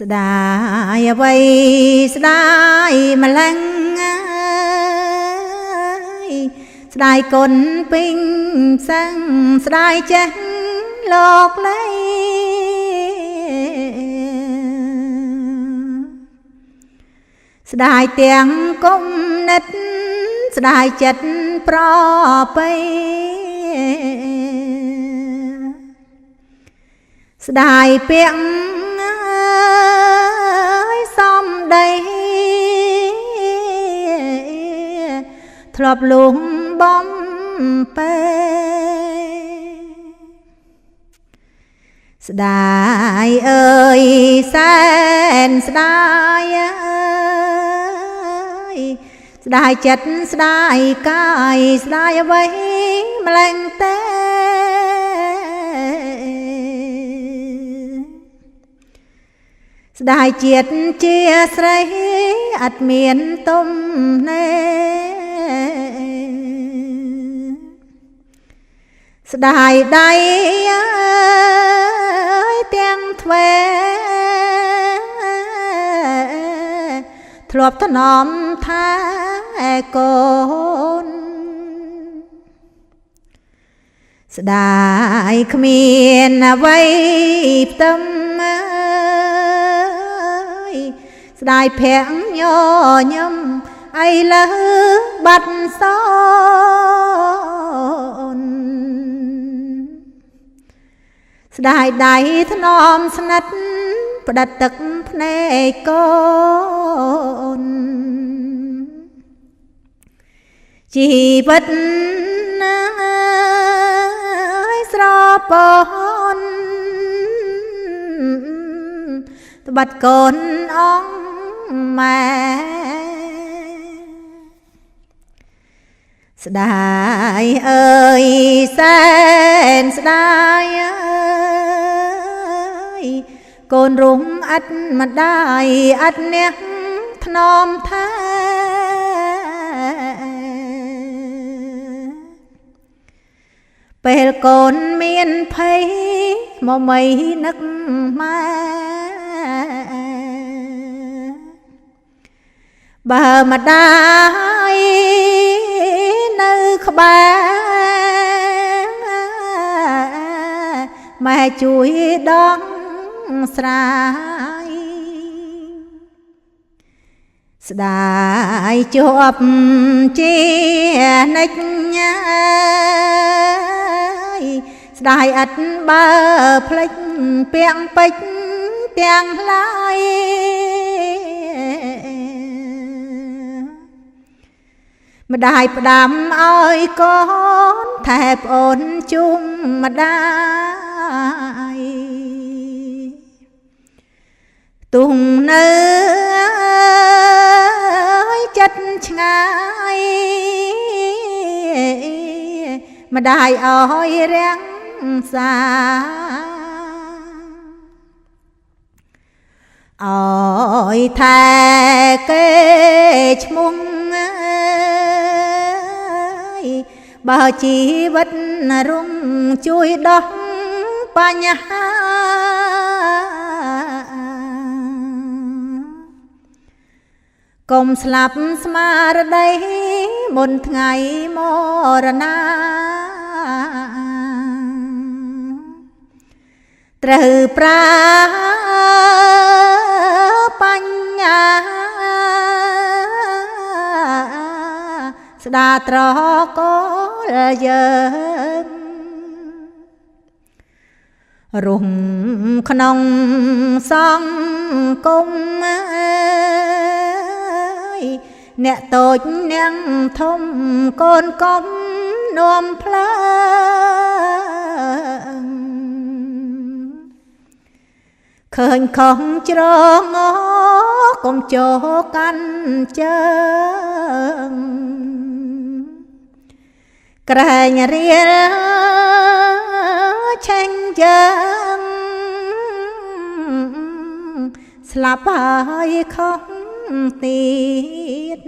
ស្ដាយអ្វីស្ដាយម្លឹងស្ដាយគុណពេញសឹងស្ដាយចេះលោកលៃស្ដាយទាំងគុំនិតស្ដាយចិត្តប្រពៃស្ដាយពាក់សំដីធ្លាប់លំបំពេស្ដាយអើយសែនស្ដាយស្ដាយចិត្តស្ដាយកាយស្ដាយអ្វីម្លឹងទេស្ដាយជាតិជាស្រីអត់មានទុំណែស្ដាយដៃទាំងទ្វេធ្លាប់ថ្នមថាកូនស្ដាយគ្មានអ្វីផ្ទឹមស្ដាយភាំងញញឹមអីលើបាត់សោនស្ដាយដៃថ្នមស្និទ្ធផ្ដិតទឹកភ្នែកកូនជីវិតស្រពនត្បិតកូនអង្គម៉ែស្ដាយអើយសែនស្ដាយអើយកូនរុំអត់ម្ដាយអត់អ្នកថ្នមថាពេលកូនមានភ័យមកមីនឹកម៉ែបើម្ដាយនៅក្បែរម៉ែជួយដងស្រាយស្ដាយជាប់ជានិច្ចស្ដាយអត់បើភ្លេចពាំងពេជ្រទាំងឡាយម្ដាយផ្ដាំឲ្យកូនថែប្អូនជុំម្ដាយទុំនៅចិត្តឆ្ងាយម្ដាយឲ្យរាំងសាឲ្យថែគេឈ្មោះបើជីវិតរុងជួយដោះបញ្ហាកុំស្លាប់ស្មារតីមុនថ្ងៃមរណាត្រូវប្រើបញ្ញាស្ដាត្រកលយើងរុំក្នុងសង្គមអ្នកតូចអ្នកធំកូនកុំនាំផ្លើឃើញខំច្រងកុំចូលកាន់ជើងក្រែងរៀលឆេញយើងស្លាប់ហើយខំទៀត